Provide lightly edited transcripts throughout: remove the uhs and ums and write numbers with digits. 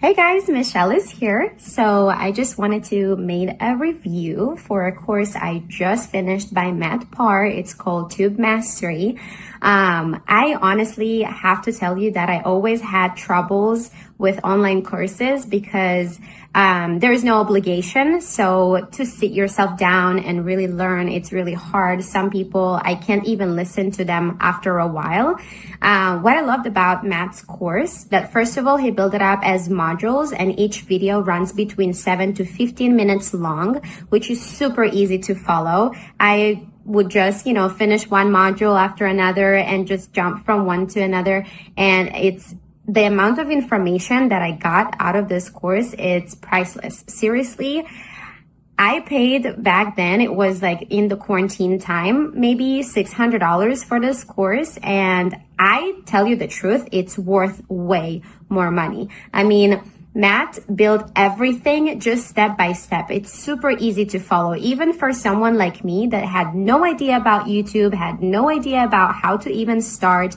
Hey guys, Michelle is here. So I just wanted to make a review for a course I just finished by Matt Parr. It's called Tube Mastery. I honestly have to tell you that I always had troubles with online courses because there is no obligation. So to sit yourself down and really learn, it's really hard. Some people, I can't even listen to them after a while. What I loved about Matt's course, that first of all, he built it up as modules and each video runs between 7 to 15 minutes long, which is super easy to follow. I would just, finish one module after another and just jump from one to another. And it's the amount of information that I got out of this course, it's priceless. Seriously, I paid back then, it was like in the quarantine time, maybe $600 for this course. And I tell you the truth, it's worth way more money. I mean, Matt built everything just step by step. It's super easy to follow, even for someone like me that had no idea about YouTube, had no idea about how to even start,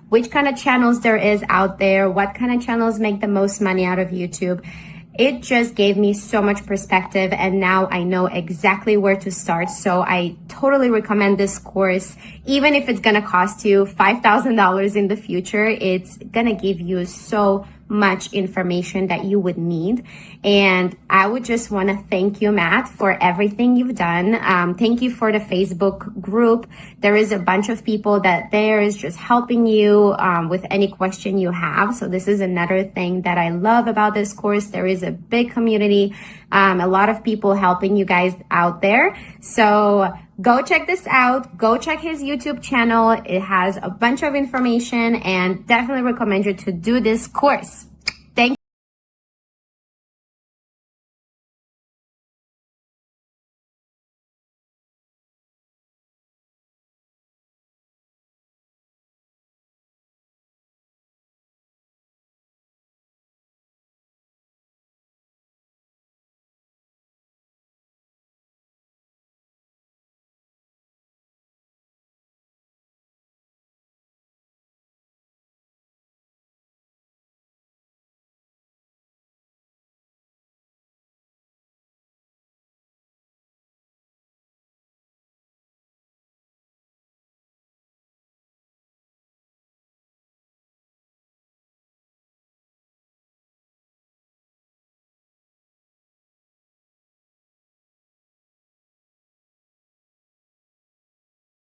which kind of channels there is out there, what kind of channels make the most money out of YouTube. It just gave me so much perspective, and now I know exactly where to start. So I totally recommend this course. Even if it's gonna cost you $5,000 in the future, it's gonna give you so much information that you would need. And I would just want to thank you, Matt, for everything you've done. Thank you for the Facebook group. There is a bunch of people that there is just helping you with any question you have. So this is another thing that I love about this course. There is a big community, a lot of people helping you guys out there. So go check this out. Go check his YouTube channel. It has a bunch of information and definitely recommend you to do this course.